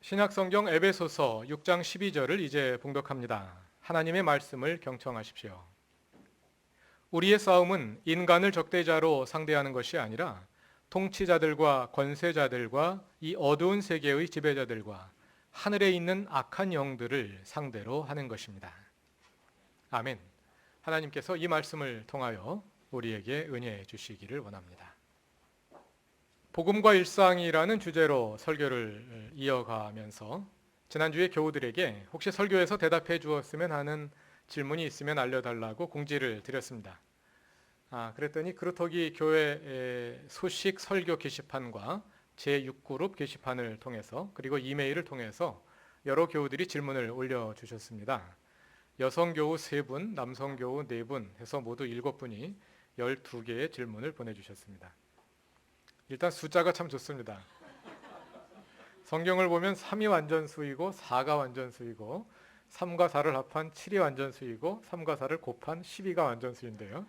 신약성경 에베소서 6장 12절을 이제 봉독합니다. 하나님의 말씀을 경청하십시오. 우리의 싸움은 인간을 적대자로 상대하는 것이 아니라 통치자들과 권세자들과 이 어두운 세계의 지배자들과 하늘에 있는 악한 영들을 상대로 하는 것입니다. 아멘. 하나님께서 이 말씀을 통하여 우리에게 은혜해 주시기를 원합니다. 복음과 일상이라는 주제로 설교를 이어가면서 지난주에 교우들에게 혹시 설교에서 대답해 주었으면 하는 질문이 있으면 알려달라고 공지를 드렸습니다. 그랬더니 그루터기 교회 소식 설교 게시판과 제6그룹 게시판을 통해서 그리고 이메일을 통해서 여러 교우들이 질문을 올려주셨습니다. 여성 교우 3분, 남성 교우 4분 해서 모두 7분이 12개의 질문을 보내주셨습니다. 일단 숫자가 참 좋습니다. 성경을 보면 3이 완전수이고 4가 완전수이고 3과 4를 합한 7이 완전수이고 3과 4를 곱한 12가 완전수인데요.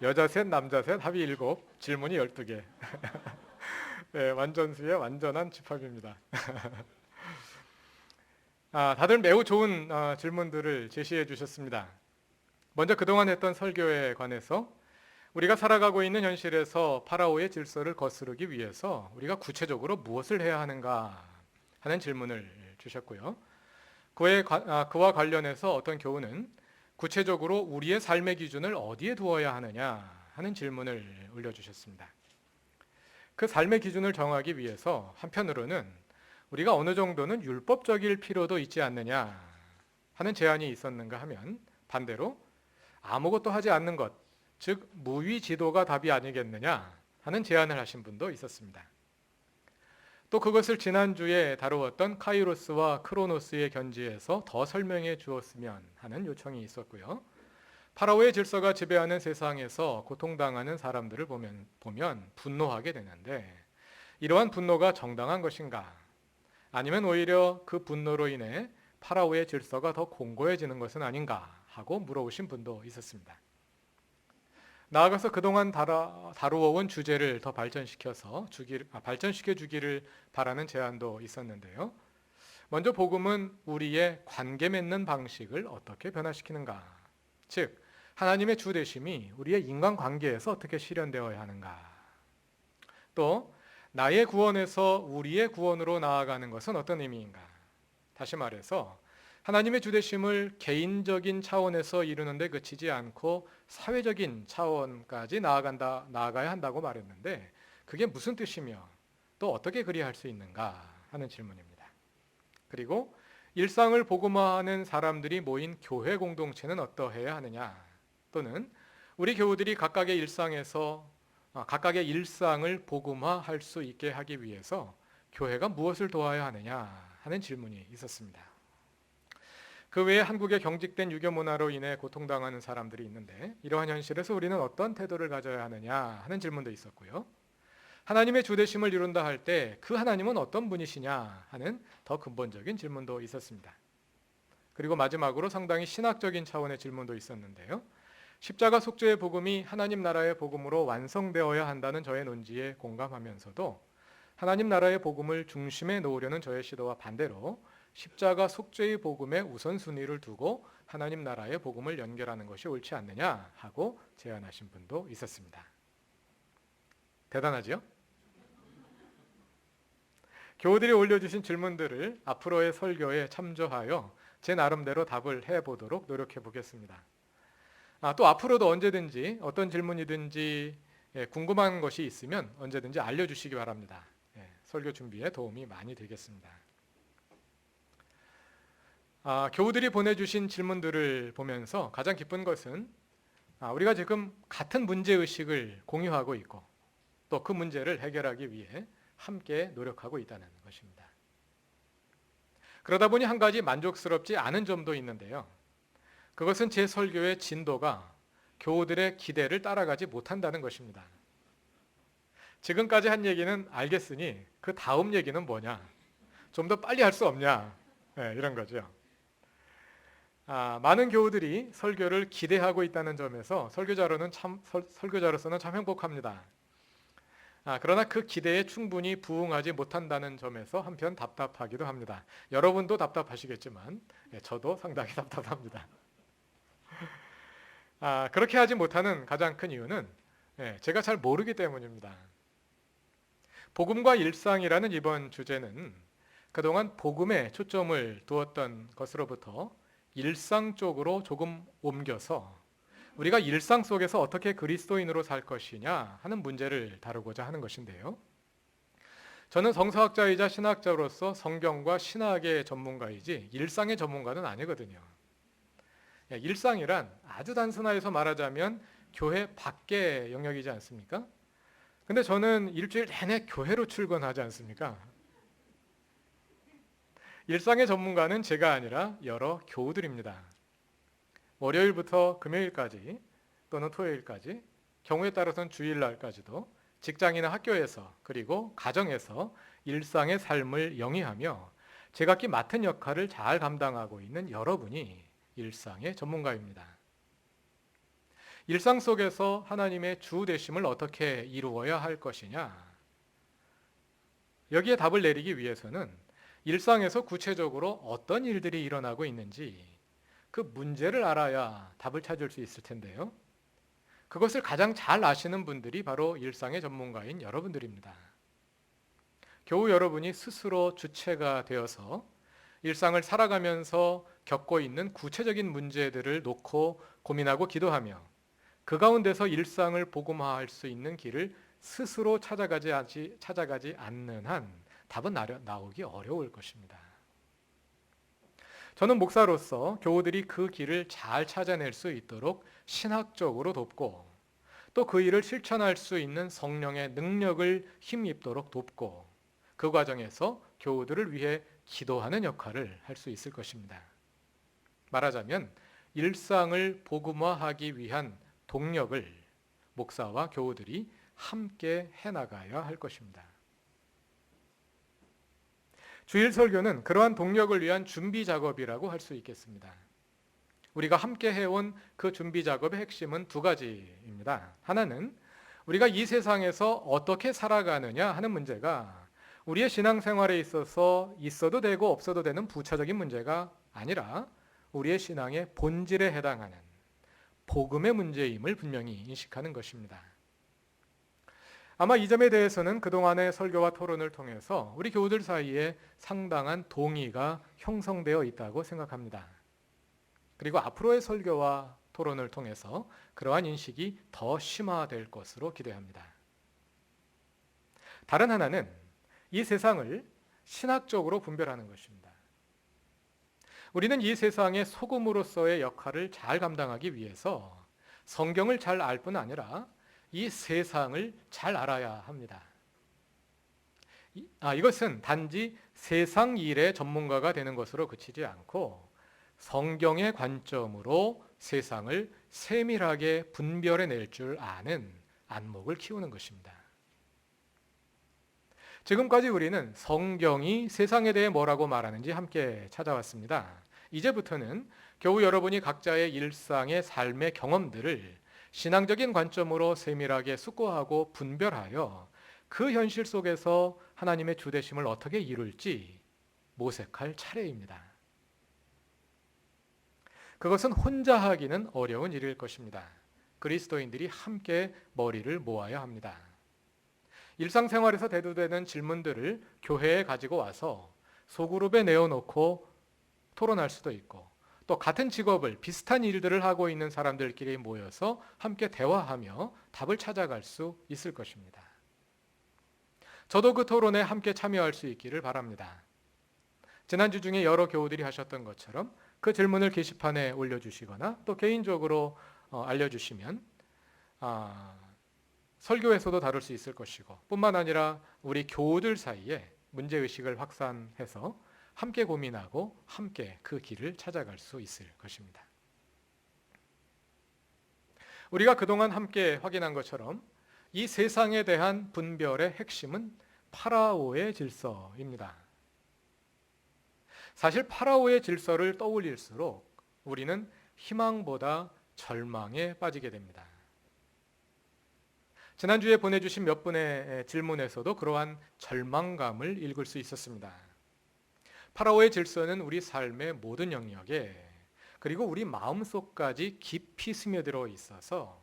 여자 셋, 남자 셋, 합이 7, 질문이 12개. 네, 완전수의 완전한 집합입니다. 다들 매우 좋은 질문들을 제시해 주셨습니다. 먼저 그동안 했던 설교에 관해서 우리가 살아가고 있는 현실에서 파라오의 질서를 거스르기 위해서 우리가 구체적으로 무엇을 해야 하는가 하는 질문을 주셨고요. 그와 관련해서 어떤 교우는 구체적으로 우리의 삶의 기준을 어디에 두어야 하느냐 하는 질문을 올려주셨습니다. 그 삶의 기준을 정하기 위해서 한편으로는 우리가 어느 정도는 율법적일 필요도 있지 않느냐 하는 제안이 있었는가 하면 반대로 아무것도 하지 않는 것, 즉 무위 지도가 답이 아니겠느냐 하는 제안을 하신 분도 있었습니다. 또 그것을 지난주에 다루었던 카이로스와 크로노스의 견지에서 더 설명해 주었으면 하는 요청이 있었고요. 파라오의 질서가 지배하는 세상에서 고통당하는 사람들을 보면 분노하게 되는데 이러한 분노가 정당한 것인가? 아니면 오히려 그 분노로 인해 파라오의 질서가 더 공고해지는 것은 아닌가 하고 물어오신 분도 있었습니다. 나아가서 그동안 다루어온 주제를 더 발전시켜 주기를 바라는 제안도 있었는데요. 먼저 복음은 우리의 관계 맺는 방식을 어떻게 변화시키는가? 즉, 하나님의 주되심이 우리의 인간관계에서 어떻게 실현되어야 하는가? 또 나의 구원에서 우리의 구원으로 나아가는 것은 어떤 의미인가? 다시 말해서 하나님의 주되심을 개인적인 차원에서 이루는데 그치지 않고 사회적인 차원까지 나아가야 한다고 말했는데 그게 무슨 뜻이며 또 어떻게 그리할 수 있는가 하는 질문입니다. 그리고 일상을 복음화하는 사람들이 모인 교회 공동체는 어떠해야 하느냐 또는 우리 교우들이 각각의 일상을 복음화할 수 있게 하기 위해서 교회가 무엇을 도와야 하느냐 하는 질문이 있었습니다. 그 외에 한국의 경직된 유교 문화로 인해 고통당하는 사람들이 있는데 이러한 현실에서 우리는 어떤 태도를 가져야 하느냐 하는 질문도 있었고요. 하나님의 주되심을 이룬다 할 때 그 하나님은 어떤 분이시냐 하는 더 근본적인 질문도 있었습니다. 그리고 마지막으로 상당히 신학적인 차원의 질문도 있었는데요. 십자가 속죄의 복음이 하나님 나라의 복음으로 완성되어야 한다는 저의 논지에 공감하면서도 하나님 나라의 복음을 중심에 놓으려는 저의 시도와 반대로 십자가 속죄의 복음에 우선순위를 두고 하나님 나라의 복음을 연결하는 것이 옳지 않느냐 하고 제안하신 분도 있었습니다. 대단하죠? 교우들이 올려주신 질문들을 앞으로의 설교에 참조하여 제 나름대로 답을 해보도록 노력해 보겠습니다. 또 앞으로도 언제든지 어떤 질문이든지 궁금한 것이 있으면 언제든지 알려주시기 바랍니다. 설교 준비에 도움이 많이 되겠습니다. 교우들이 보내주신 질문들을 보면서 가장 기쁜 것은 우리가 지금 같은 문제의식을 공유하고 있고 또 그 문제를 해결하기 위해 함께 노력하고 있다는 것입니다. 그러다 보니 한 가지 만족스럽지 않은 점도 있는데요. 그것은 제 설교의 진도가 교우들의 기대를 따라가지 못한다는 것입니다. 지금까지 한 얘기는 알겠으니 그 다음 얘기는 뭐냐? 좀 더 빨리 할 수 없냐? 이런 거죠. 많은 교우들이 설교를 기대하고 있다는 점에서 설교자로서는 참 행복합니다. 그러나 그 기대에 충분히 부응하지 못한다는 점에서 한편 답답하기도 합니다. 여러분도 답답하시겠지만 저도 상당히 답답합니다. 그렇게 하지 못하는 가장 큰 이유는 제가 잘 모르기 때문입니다. 복음과 일상이라는 이번 주제는 그동안 복음에 초점을 두었던 것으로부터 일상 쪽으로 조금 옮겨서 우리가 일상 속에서 어떻게 그리스도인으로 살 것이냐 하는 문제를 다루고자 하는 것인데요. 저는 성서학자이자 신학자로서 성경과 신학의 전문가이지 일상의 전문가는 아니거든요. 일상이란 아주 단순화해서 말하자면 교회 밖의 영역이지 않습니까? 근데 저는 일주일 내내 교회로 출근하지 않습니까? 일상의 전문가는 제가 아니라 여러 교우들입니다. 월요일부터 금요일까지 또는 토요일까지, 경우에 따라서는 주일날까지도 직장이나 학교에서 그리고 가정에서 일상의 삶을 영위하며 제각기 맡은 역할을 잘 감당하고 있는 여러분이 일상의 전문가입니다. 일상 속에서 하나님의 주 되심을 어떻게 이루어야 할 것이냐? 여기에 답을 내리기 위해서는 일상에서 구체적으로 어떤 일들이 일어나고 있는지 그 문제를 알아야 답을 찾을 수 있을 텐데요. 그것을 가장 잘 아시는 분들이 바로 일상의 전문가인 여러분들입니다. 겨우 여러분이 스스로 주체가 되어서 일상을 살아가면서 겪고 있는 구체적인 문제들을 놓고 고민하고 기도하며 그 가운데서 일상을 복음화할 수 있는 길을 스스로 찾아가지 않는 한 답은 나오기 어려울 것입니다. 저는 목사로서 교우들이 그 길을 잘 찾아낼 수 있도록 신학적으로 돕고 또 그 일을 실천할 수 있는 성령의 능력을 힘입도록 돕고 그 과정에서 교우들을 위해 기도하는 역할을 할 수 있을 것입니다. 말하자면 일상을 복음화하기 위한 동력을 목사와 교우들이 함께 해나가야 할 것입니다. 주일 설교는 그러한 동력을 위한 준비 작업이라고 할 수 있겠습니다. 우리가 함께 해온 그 준비 작업의 핵심은 두 가지입니다. 하나는 우리가 이 세상에서 어떻게 살아가느냐 하는 문제가 우리의 신앙생활에 있어서 있어도 되고 없어도 되는 부차적인 문제가 아니라 우리의 신앙의 본질에 해당하는 복음의 문제임을 분명히 인식하는 것입니다. 아마 이 점에 대해서는 그동안의 설교와 토론을 통해서 우리 교우들 사이에 상당한 동의가 형성되어 있다고 생각합니다. 그리고 앞으로의 설교와 토론을 통해서 그러한 인식이 더 심화될 것으로 기대합니다. 다른 하나는 이 세상을 신학적으로 분별하는 것입니다. 우리는 이 세상의 소금으로서의 역할을 잘 감당하기 위해서 성경을 잘 알 뿐 아니라 이 세상을 잘 알아야 합니다. 이것은 단지 세상 일의 전문가가 되는 것으로 그치지 않고 성경의 관점으로 세상을 세밀하게 분별해낼 줄 아는 안목을 키우는 것입니다. 지금까지 우리는 성경이 세상에 대해 뭐라고 말하는지 함께 찾아왔습니다. 이제부터는 겨우 여러분이 각자의 일상의 삶의 경험들을 신앙적인 관점으로 세밀하게 숙고하고 분별하여 그 현실 속에서 하나님의 주되심을 어떻게 이룰지 모색할 차례입니다. 그것은 혼자 하기는 어려운 일일 것입니다. 그리스도인들이 함께 머리를 모아야 합니다. 일상생활에서 대두되는 질문들을 교회에 가지고 와서 소그룹에 내어놓고 토론할 수도 있고 또 같은 직업을 비슷한 일들을 하고 있는 사람들끼리 모여서 함께 대화하며 답을 찾아갈 수 있을 것입니다. 저도 그 토론에 함께 참여할 수 있기를 바랍니다. 지난주 중에 여러 교우들이 하셨던 것처럼 그 질문을 게시판에 올려주시거나 또 개인적으로 알려주시면 설교에서도 다룰 수 있을 것이고 뿐만 아니라 우리 교우들 사이에 문제의식을 확산해서 함께 고민하고 함께 그 길을 찾아갈 수 있을 것입니다. 우리가 그동안 함께 확인한 것처럼 이 세상에 대한 분별의 핵심은 파라오의 질서입니다. 사실 파라오의 질서를 떠올릴수록 우리는 희망보다 절망에 빠지게 됩니다. 지난주에 보내주신 몇 분의 질문에서도 그러한 절망감을 읽을 수 있었습니다. 파라오의 질서는 우리 삶의 모든 영역에 그리고 우리 마음속까지 깊이 스며들어 있어서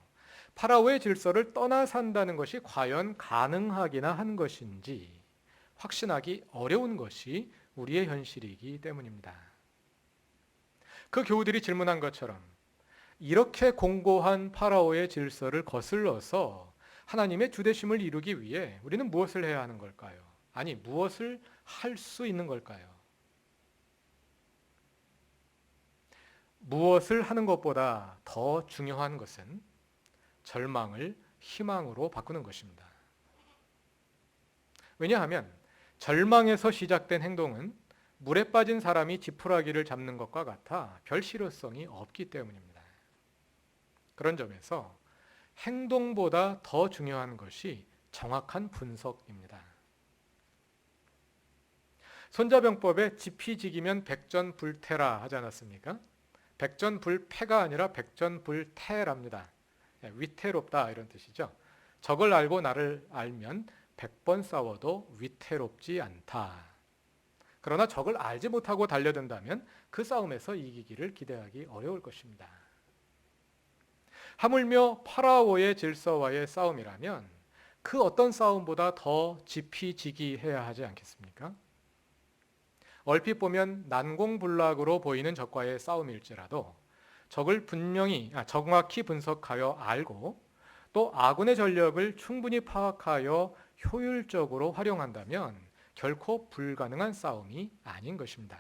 파라오의 질서를 떠나 산다는 것이 과연 가능하기나 한 것인지 확신하기 어려운 것이 우리의 현실이기 때문입니다. 그 교우들이 질문한 것처럼 이렇게 공고한 파라오의 질서를 거슬러서 하나님의 주대심을 이루기 위해 우리는 무엇을 해야 하는 걸까요? 아니, 무엇을 할 수 있는 걸까요? 무엇을 하는 것보다 더 중요한 것은 절망을 희망으로 바꾸는 것입니다. 왜냐하면 절망에서 시작된 행동은 물에 빠진 사람이 지푸라기를 잡는 것과 같아 별 실효성이 없기 때문입니다. 그런 점에서 행동보다 더 중요한 것이 정확한 분석입니다. 손자병법에 지피지기면 백전불태라 하지 않았습니까? 백전불패가 아니라 백전불태랍니다. 위태롭다 이런 뜻이죠. 적을 알고 나를 알면 100번 싸워도 위태롭지 않다. 그러나 적을 알지 못하고 달려든다면 그 싸움에서 이기기를 기대하기 어려울 것입니다. 하물며 파라오의 질서와의 싸움이라면 그 어떤 싸움보다 더 지피지기해야 하지 않겠습니까? 얼핏 보면 난공불락으로 보이는 적과의 싸움일지라도 적을 정확히 분석하여 알고 또 아군의 전력을 충분히 파악하여 효율적으로 활용한다면 결코 불가능한 싸움이 아닌 것입니다.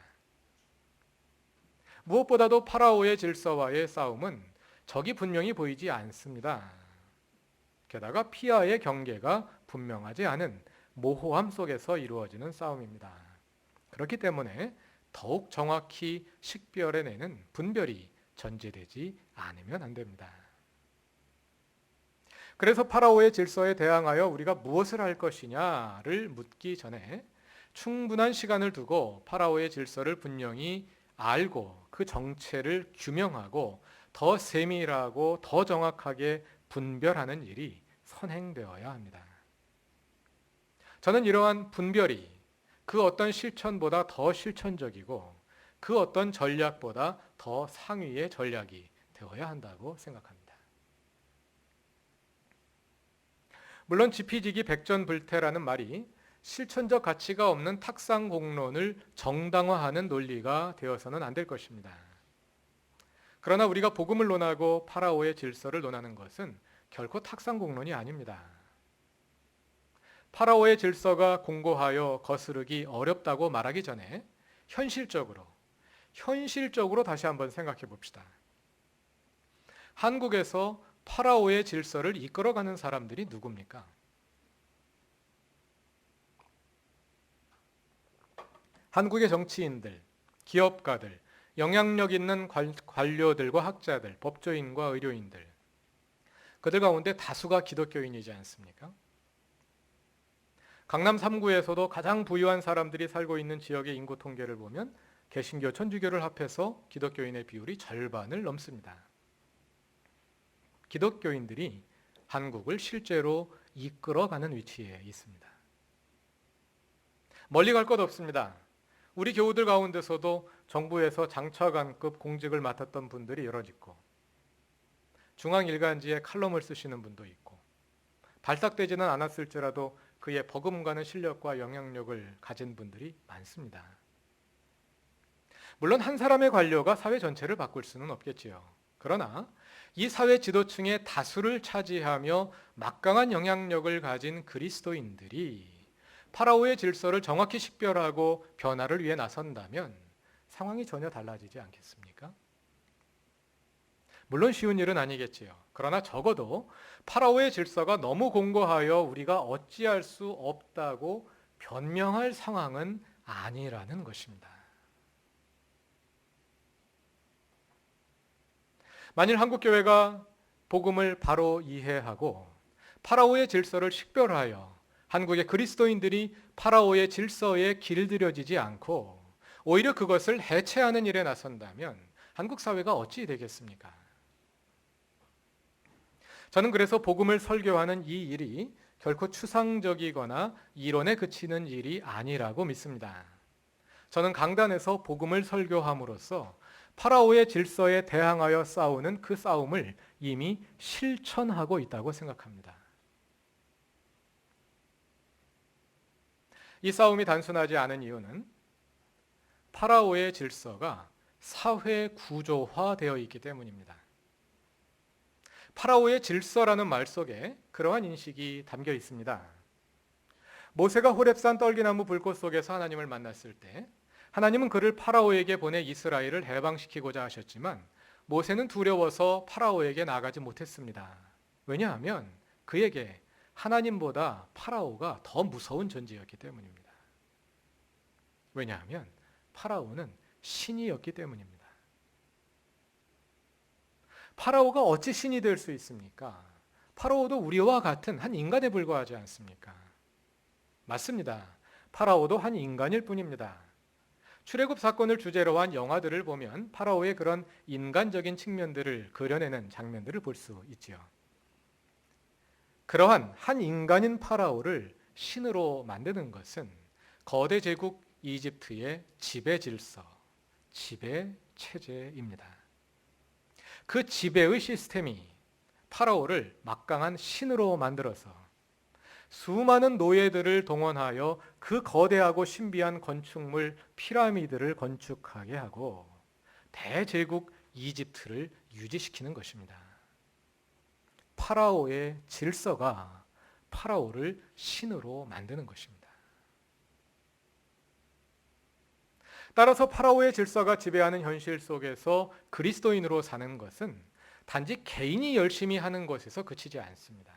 무엇보다도 파라오의 질서와의 싸움은 적이 분명히 보이지 않습니다. 게다가 피하의 경계가 분명하지 않은 모호함 속에서 이루어지는 싸움입니다. 그렇기 때문에 더욱 정확히 식별해내는 분별이 전제되지 않으면 안 됩니다. 그래서 파라오의 질서에 대항하여 우리가 무엇을 할 것이냐를 묻기 전에 충분한 시간을 두고 파라오의 질서를 분명히 알고 그 정체를 규명하고 더 세밀하고 더 정확하게 분별하는 일이 선행되어야 합니다. 저는 이러한 분별이 그 어떤 실천보다 더 실천적이고 그 어떤 전략보다 더 상위의 전략이 되어야 한다고 생각합니다. 물론 지피지기 백전불태라는 말이 실천적 가치가 없는 탁상공론을 정당화하는 논리가 되어서는 안 될 것입니다. 그러나 우리가 복음을 논하고 파라오의 질서를 논하는 것은 결코 탁상공론이 아닙니다. 파라오의 질서가 공고하여 거스르기 어렵다고 말하기 전에 현실적으로 다시 한번 생각해 봅시다. 한국에서 파라오의 질서를 이끌어가는 사람들이 누굽니까? 한국의 정치인들, 기업가들, 영향력 있는 관료들과 학자들, 법조인과 의료인들, 그들 가운데 다수가 기독교인이지 않습니까? 강남 3구에서도 가장 부유한 사람들이 살고 있는 지역의 인구 통계를 보면 개신교, 천주교를 합해서 기독교인의 비율이 절반을 넘습니다. 기독교인들이 한국을 실제로 이끌어가는 위치에 있습니다. 멀리 갈 것 없습니다. 우리 교우들 가운데서도 정부에서 장차관급 공직을 맡았던 분들이 여럿 있고 중앙일간지에 칼럼을 쓰시는 분도 있고 발탁되지는 않았을지라도 그의 버금가는 실력과 영향력을 가진 분들이 많습니다. 물론 한 사람의 관료가 사회 전체를 바꿀 수는 없겠지요. 그러나 이 사회 지도층의 다수를 차지하며 막강한 영향력을 가진 그리스도인들이 파라오의 질서를 정확히 식별하고 변화를 위해 나선다면 상황이 전혀 달라지지 않겠습니까? 물론 쉬운 일은 아니겠지요. 그러나 적어도 파라오의 질서가 너무 공고하여 우리가 어찌할 수 없다고 변명할 상황은 아니라는 것입니다. 만일 한국교회가 복음을 바로 이해하고 파라오의 질서를 식별하여 한국의 그리스도인들이 파라오의 질서에 길들여지지 않고 오히려 그것을 해체하는 일에 나선다면 한국 사회가 어찌 되겠습니까? 저는 그래서 복음을 설교하는 이 일이 결코 추상적이거나 이론에 그치는 일이 아니라고 믿습니다. 저는 강단에서 복음을 설교함으로써 파라오의 질서에 대항하여 싸우는 그 싸움을 이미 실천하고 있다고 생각합니다. 이 싸움이 단순하지 않은 이유는 파라오의 질서가 사회 구조화되어 있기 때문입니다. 파라오의 질서라는 말 속에 그러한 인식이 담겨 있습니다. 모세가 호렙산 떨기나무 불꽃 속에서 하나님을 만났을 때 하나님은 그를 파라오에게 보내 이스라엘을 해방시키고자 하셨지만 모세는 두려워서 파라오에게 나가지 못했습니다. 왜냐하면 그에게 하나님보다 파라오가 더 무서운 존재였기 때문입니다. 왜냐하면 파라오는 신이었기 때문입니다. 파라오가 어찌 신이 될 수 있습니까? 파라오도 우리와 같은 한 인간에 불과하지 않습니까? 맞습니다. 파라오도 한 인간일 뿐입니다. 출애굽 사건을 주제로 한 영화들을 보면 파라오의 그런 인간적인 측면들을 그려내는 장면들을 볼 수 있지요. 그러한 한 인간인 파라오를 신으로 만드는 것은 거대 제국 이집트의 지배 질서, 지배 체제입니다. 그 지배의 시스템이 파라오를 막강한 신으로 만들어서 수많은 노예들을 동원하여 그 거대하고 신비한 건축물 피라미드를 건축하게 하고 대제국 이집트를 유지시키는 것입니다. 파라오의 질서가 파라오를 신으로 만드는 것입니다. 따라서 파라오의 질서가 지배하는 현실 속에서 그리스도인으로 사는 것은 단지 개인이 열심히 하는 것에서 그치지 않습니다.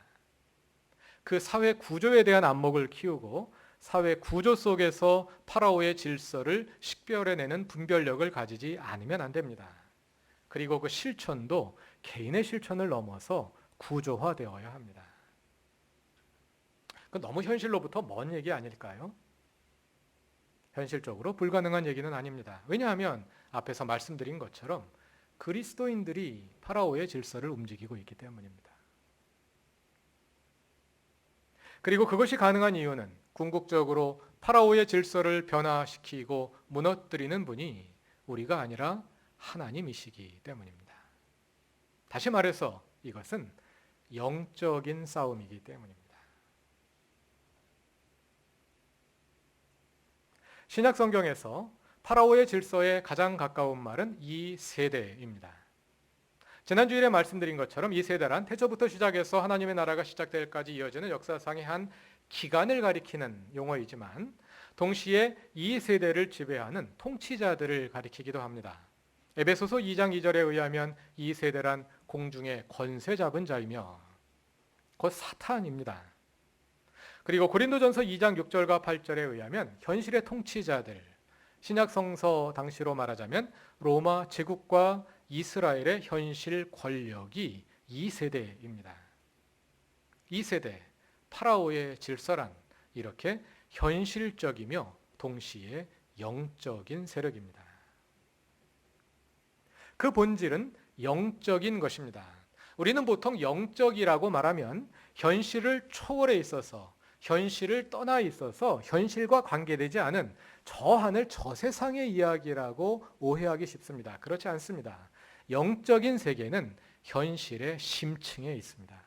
그 사회 구조에 대한 안목을 키우고 사회 구조 속에서 파라오의 질서를 식별해내는 분별력을 가지지 않으면 안 됩니다. 그리고 그 실천도 개인의 실천을 넘어서 구조화되어야 합니다. 그건 너무 현실로부터 먼 얘기 아닐까요? 현실적으로 불가능한 얘기는 아닙니다. 왜냐하면 앞에서 말씀드린 것처럼 그리스도인들이 파라오의 질서를 움직이고 있기 때문입니다. 그리고 그것이 가능한 이유는 궁극적으로 파라오의 질서를 변화시키고 무너뜨리는 분이 우리가 아니라 하나님이시기 때문입니다. 다시 말해서 이것은 영적인 싸움이기 때문입니다. 신약 성경에서 파라오의 질서에 가장 가까운 말은 이 세대입니다. 지난주일에 말씀드린 것처럼 이 세대란 태초부터 시작해서 하나님의 나라가 시작될 때까지 이어지는 역사상의 한 기간을 가리키는 용어이지만 동시에 이 세대를 지배하는 통치자들을 가리키기도 합니다. 에베소서 2장 2절에 의하면 이 세대란 공중의 권세 잡은 자이며 곧 사탄입니다. 그리고 고린도전서 2장 6절과 8절에 의하면 현실의 통치자들, 신약 성서 당시로 말하자면 로마 제국과 이스라엘의 현실 권력이 이 세대입니다. 이 세대, 파라오의 질서란 이렇게 현실적이며 동시에 영적인 세력입니다. 그 본질은 영적인 것입니다. 우리는 보통 영적이라고 말하면 현실을 초월해 있어서 현실을 떠나 있어서 현실과 관계되지 않은 저 하늘 저 세상의 이야기라고 오해하기 쉽습니다. 그렇지 않습니다. 영적인 세계는 현실의 심층에 있습니다.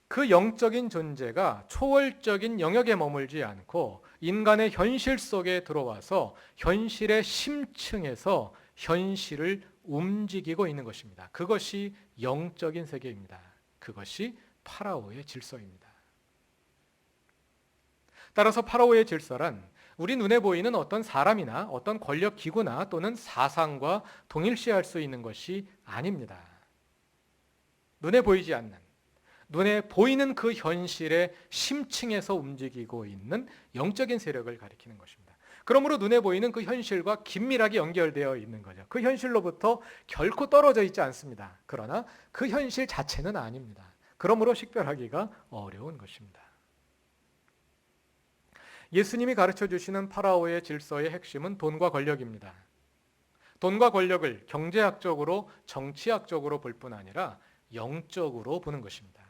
그 영적인 존재가 초월적인 영역에 머물지 않고 인간의 현실 속에 들어와서 현실의 심층에서 현실을 움직이고 있는 것입니다. 그것이 영적인 세계입니다. 그것이 파라오의 질서입니다. 따라서 파라오의 질서란 우리 눈에 보이는 어떤 사람이나 어떤 권력 기구나 또는 사상과 동일시할 수 있는 것이 아닙니다. 눈에 보이지 않는, 눈에 보이는 그 현실의 심층에서 움직이고 있는 영적인 세력을 가리키는 것입니다. 그러므로 눈에 보이는 그 현실과 긴밀하게 연결되어 있는 거죠. 그 현실로부터 결코 떨어져 있지 않습니다. 그러나 그 현실 자체는 아닙니다. 그러므로 식별하기가 어려운 것입니다. 예수님이 가르쳐 주시는 파라오의 질서의 핵심은 돈과 권력입니다. 돈과 권력을 경제학적으로, 정치학적으로 볼 뿐 아니라 영적으로 보는 것입니다.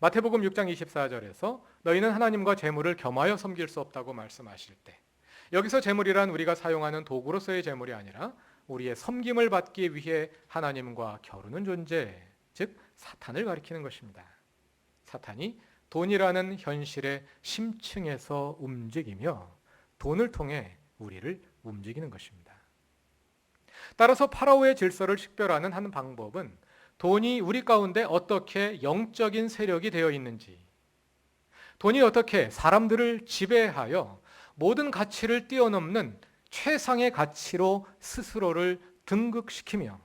마태복음 6장 24절에서 너희는 하나님과 재물을 겸하여 섬길 수 없다고 말씀하실 때, 여기서 재물이란 우리가 사용하는 도구로서의 재물이 아니라 우리의 섬김을 받기 위해 하나님과 겨루는 존재, 즉 사탄을 가리키는 것입니다. 사탄이 돈이라는 현실의 심층에서 움직이며 돈을 통해 우리를 움직이는 것입니다. 따라서 파라오의 질서를 식별하는 한 방법은 돈이 우리 가운데 어떻게 영적인 세력이 되어 있는지, 돈이 어떻게 사람들을 지배하여 모든 가치를 뛰어넘는 최상의 가치로 스스로를 등극시키며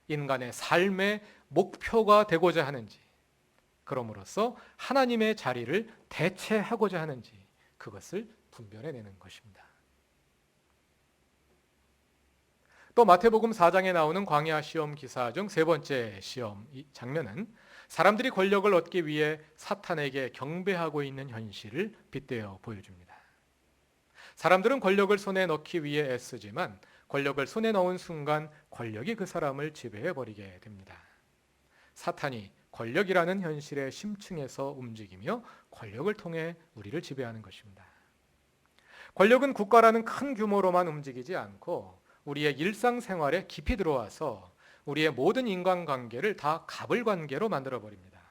인간의 삶의 목표가 되고자 하는지, 그럼으로써 하나님의 자리를 대체하고자 하는지, 그것을 분별해내는 것입니다. 또 마태복음 4장에 나오는 광야 시험 기사 중 세 번째 시험 장면은 사람들이 권력을 얻기 위해 사탄에게 경배하고 있는 현실을 빗대어 보여줍니다. 사람들은 권력을 손에 넣기 위해 애쓰지만 권력을 손에 넣은 순간 권력이 그 사람을 지배해버리게 됩니다. 사탄이 권력이라는 현실의 심층에서 움직이며 권력을 통해 우리를 지배하는 것입니다. 권력은 국가라는 큰 규모로만 움직이지 않고 우리의 일상생활에 깊이 들어와서 우리의 모든 인간관계를 다 갑을관계로 만들어버립니다.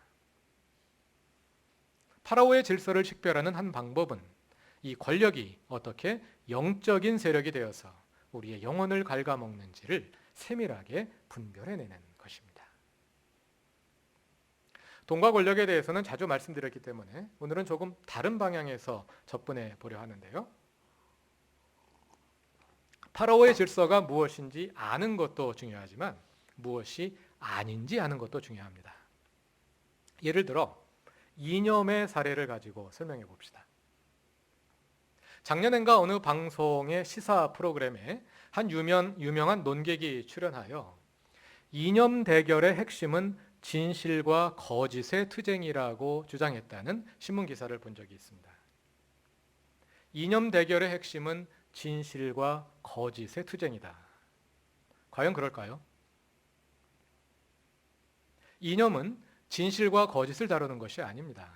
파라오의 질서를 식별하는 한 방법은 이 권력이 어떻게 영적인 세력이 되어서 우리의 영혼을 갉아먹는지를 세밀하게 분별해내는 것입니다. 돈과 권력에 대해서는 자주 말씀드렸기 때문에 오늘은 조금 다른 방향에서 접근해 보려 하는데요. 파라오의 질서가 무엇인지 아는 것도 중요하지만 무엇이 아닌지 아는 것도 중요합니다. 예를 들어 이념의 사례를 가지고 설명해 봅시다. 작년엔가 어느 방송의 시사 프로그램에 한 유명한 논객이 출연하여 이념 대결의 핵심은 진실과 거짓의 투쟁이라고 주장했다는 신문 기사를 본 적이 있습니다. 이념 대결의 핵심은 진실과 거짓의 투쟁이다. 과연 그럴까요? 이념은 진실과 거짓을 다루는 것이 아닙니다.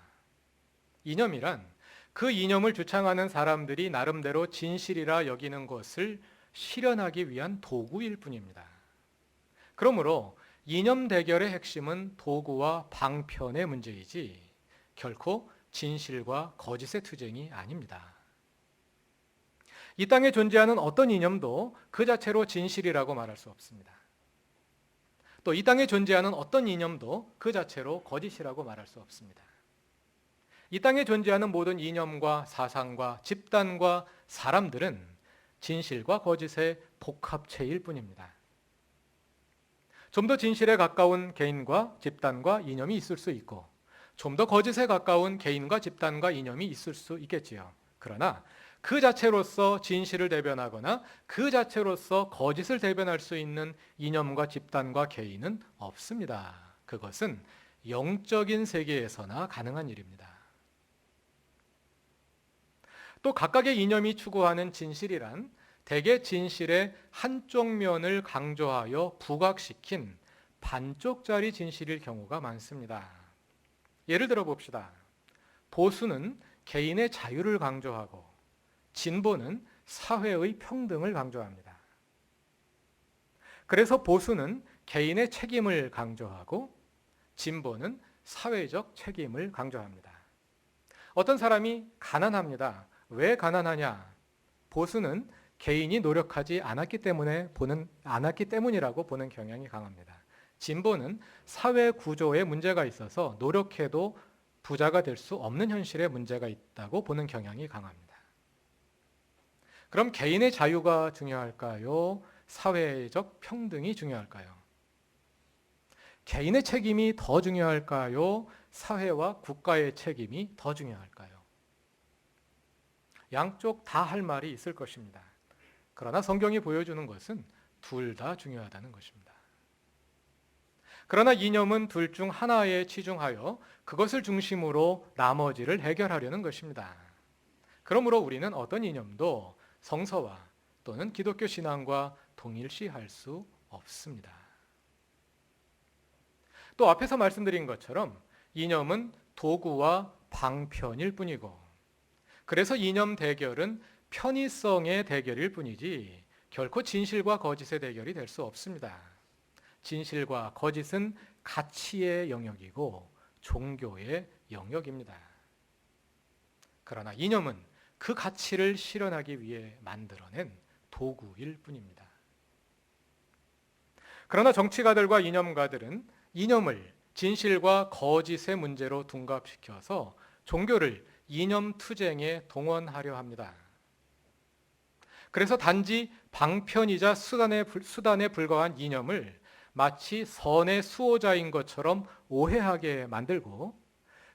이념이란 그 이념을 주창하는 사람들이 나름대로 진실이라 여기는 것을 실현하기 위한 도구일 뿐입니다. 그러므로 이념 대결의 핵심은 도구와 방편의 문제이지 결코 진실과 거짓의 투쟁이 아닙니다. 이 땅에 존재하는 어떤 이념도 그 자체로 진실이라고 말할 수 없습니다. 또 이 땅에 존재하는 어떤 이념도 그 자체로 거짓이라고 말할 수 없습니다. 이 땅에 존재하는 모든 이념과 사상과 집단과 사람들은 진실과 거짓의 복합체일 뿐입니다. 좀 더 진실에 가까운 개인과 집단과 이념이 있을 수 있고 좀 더 거짓에 가까운 개인과 집단과 이념이 있을 수 있겠지요. 그러나 그 자체로서 진실을 대변하거나 그 자체로서 거짓을 대변할 수 있는 이념과 집단과 개인은 없습니다. 그것은 영적인 세계에서나 가능한 일입니다. 또 각각의 이념이 추구하는 진실이란 대개 진실의 한쪽 면을 강조하여 부각시킨 반쪽짜리 진실일 경우가 많습니다. 예를 들어 봅시다. 보수는 개인의 자유를 강조하고 진보는 사회의 평등을 강조합니다. 그래서 보수는 개인의 책임을 강조하고 진보는 사회적 책임을 강조합니다. 어떤 사람이 가난합니다. 왜 가난하냐? 보수는 개인이 노력하지 않았기 때문이라고 보는 경향이 강합니다. 진보는 사회 구조에 문제가 있어서 노력해도 부자가 될 수 없는 현실에 문제가 있다고 보는 경향이 강합니다. 그럼 개인의 자유가 중요할까요? 사회적 평등이 중요할까요? 개인의 책임이 더 중요할까요? 사회와 국가의 책임이 더 중요할까요? 양쪽 다 할 말이 있을 것입니다. 그러나 성경이 보여주는 것은 둘 다 중요하다는 것입니다. 그러나 이념은 둘 중 하나에 치중하여 그것을 중심으로 나머지를 해결하려는 것입니다. 그러므로 우리는 어떤 이념도 성서와 또는 기독교 신앙과 동일시할 수 없습니다. 또 앞에서 말씀드린 것처럼 이념은 도구와 방편일 뿐이고, 그래서 이념 대결은 편의성의 대결일 뿐이지 결코 진실과 거짓의 대결이 될 수 없습니다. 진실과 거짓은 가치의 영역이고 종교의 영역입니다. 그러나 이념은 그 가치를 실현하기 위해 만들어낸 도구일 뿐입니다. 그러나 정치가들과 이념가들은 이념을 진실과 거짓의 문제로 둔갑시켜서 종교를 이념 투쟁에 동원하려 합니다. 그래서 단지 방편이자 수단에 불과한 이념을 마치 선의 수호자인 것처럼 오해하게 만들고,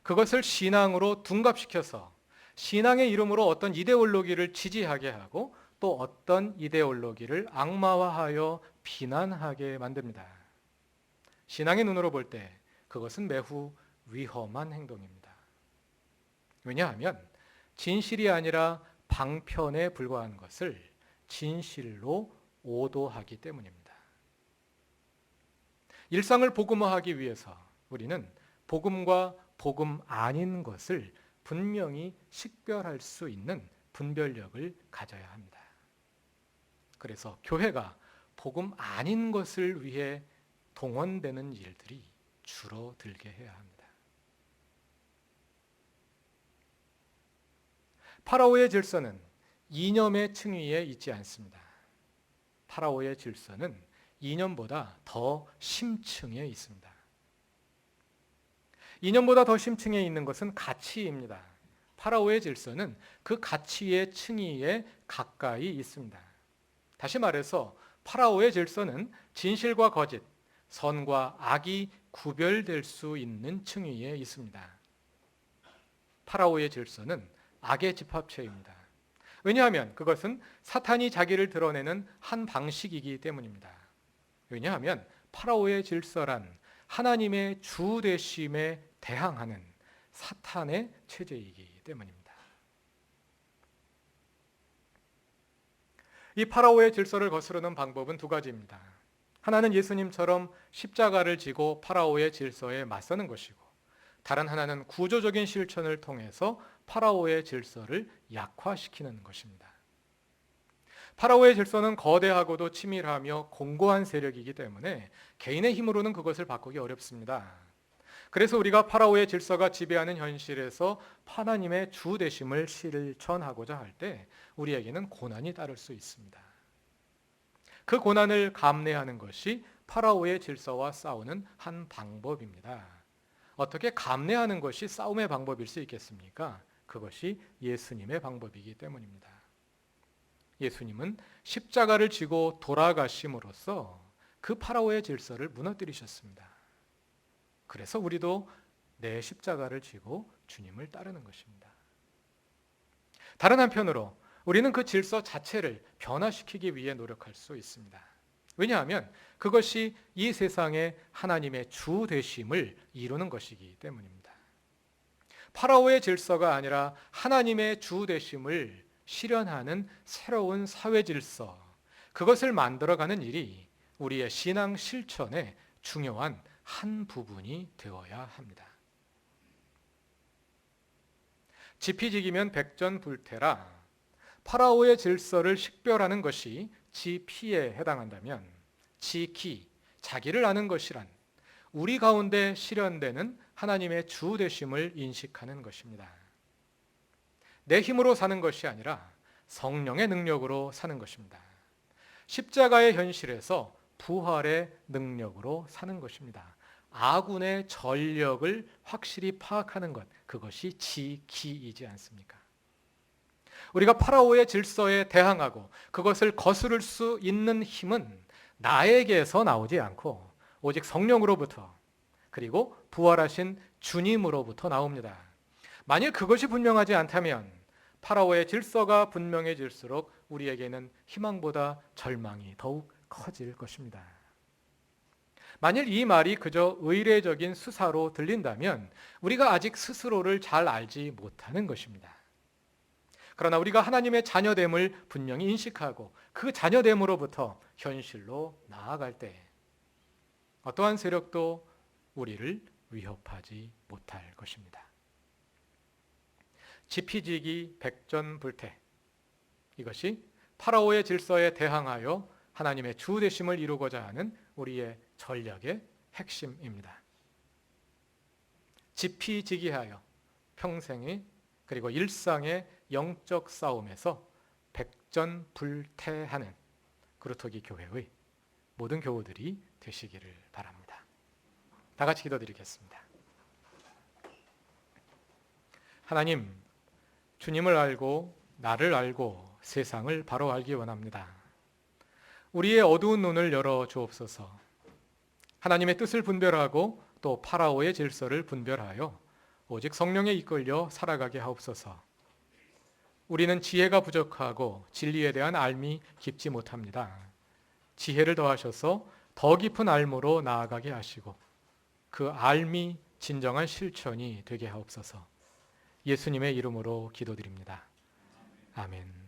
그것을 신앙으로 둔갑시켜서 신앙의 이름으로 어떤 이데올로기를 지지하게 하고 또 어떤 이데올로기를 악마화하여 비난하게 만듭니다. 신앙의 눈으로 볼 때 그것은 매우 위험한 행동입니다. 왜냐하면 진실이 아니라 방편에 불과한 것을 진실로 오도하기 때문입니다. 일상을 복음화하기 위해서 우리는 복음과 복음 아닌 것을 분명히 식별할 수 있는 분별력을 가져야 합니다. 그래서 교회가 복음 아닌 것을 위해 동원되는 일들이 줄어들게 해야 합니다. 파라오의 질서는 이념의 층위에 있지 않습니다. 파라오의 질서는 이념보다 더 심층에 있습니다. 이념보다 더 심층에 있는 것은 가치입니다. 파라오의 질서는 그 가치의 층위에 가까이 있습니다. 다시 말해서 파라오의 질서는 진실과 거짓, 선과 악이 구별될 수 있는 층위에 있습니다. 파라오의 질서는 악의 집합체입니다. 왜냐하면 그것은 사탄이 자기를 드러내는 한 방식이기 때문입니다. 왜냐하면 파라오의 질서란 하나님의 주 되심에 대항하는 사탄의 체제이기 때문입니다. 이 파라오의 질서를 거스르는 방법은 두 가지입니다. 하나는 예수님처럼 십자가를 지고 파라오의 질서에 맞서는 것이고, 다른 하나는 구조적인 실천을 통해서 파라오의 질서를 약화시키는 것입니다. 파라오의 질서는 거대하고도 치밀하며 공고한 세력이기 때문에 개인의 힘으로는 그것을 바꾸기 어렵습니다. 그래서 우리가 파라오의 질서가 지배하는 현실에서 하나님의 주 되심을 실천하고자 할 때 우리에게는 고난이 따를 수 있습니다. 그 고난을 감내하는 것이 파라오의 질서와 싸우는 한 방법입니다. 어떻게 감내하는 것이 싸움의 방법일 수 있겠습니까? 그것이 예수님의 방법이기 때문입니다. 예수님은 십자가를 지고 돌아가심으로써 그 파라오의 질서를 무너뜨리셨습니다. 그래서 우리도 내 십자가를 지고 주님을 따르는 것입니다. 다른 한편으로 우리는 그 질서 자체를 변화시키기 위해 노력할 수 있습니다. 왜냐하면 그것이 이 세상에 하나님의 주 되심을 이루는 것이기 때문입니다. 파라오의 질서가 아니라 하나님의 주 되심을 실현하는 새로운 사회 질서, 그것을 만들어가는 일이 우리의 신앙 실천의 중요한 한 부분이 되어야 합니다. 지피지기면 백전불태라, 파라오의 질서를 식별하는 것이 지피에 해당한다면 지키, 자기를 아는 것이란 우리 가운데 실현되는 하나님의 주 되심을 인식하는 것입니다. 내 힘으로 사는 것이 아니라 성령의 능력으로 사는 것입니다. 십자가의 현실에서 부활의 능력으로 사는 것입니다. 아군의 전력을 확실히 파악하는 것, 그것이 지키이지 않습니까? 우리가 파라오의 질서에 대항하고 그것을 거스를 수 있는 힘은 나에게서 나오지 않고 오직 성령으로부터, 그리고 부활하신 주님으로부터 나옵니다. 만일 그것이 분명하지 않다면 파라오의 질서가 분명해질수록 우리에게는 희망보다 절망이 더욱 커질 것입니다. 만일 이 말이 그저 의례적인 수사로 들린다면 우리가 아직 스스로를 잘 알지 못하는 것입니다. 그러나 우리가 하나님의 자녀됨을 분명히 인식하고 그 자녀됨으로부터 현실로 나아갈 때 어떠한 세력도 우리를 위협하지 못할 것입니다. 지피지기 백전불태, 이것이 파라오의 질서에 대항하여 하나님의 주 되심을 이루고자 하는 우리의 전략의 핵심입니다. 지피지기하여 평생의 그리고 일상의 영적 싸움에서 백전불태하는 그루터기 교회의 모든 교우들이 되시기를 바랍니다. 다 같이 기도드리겠습니다. 하나님, 주님을 알고 나를 알고 세상을 바로 알기 원합니다. 우리의 어두운 눈을 열어 주옵소서. 하나님의 뜻을 분별하고 또 파라오의 질서를 분별하여 오직 성령에 이끌려 살아가게 하옵소서. 우리는 지혜가 부족하고 진리에 대한 알미 깊지 못합니다. 지혜를 더하셔서 더 깊은 알무로 나아가게 하시고 그 알미 진정한 실천이 되게 하옵소서. 예수님의 이름으로 기도드립니다. 아멘.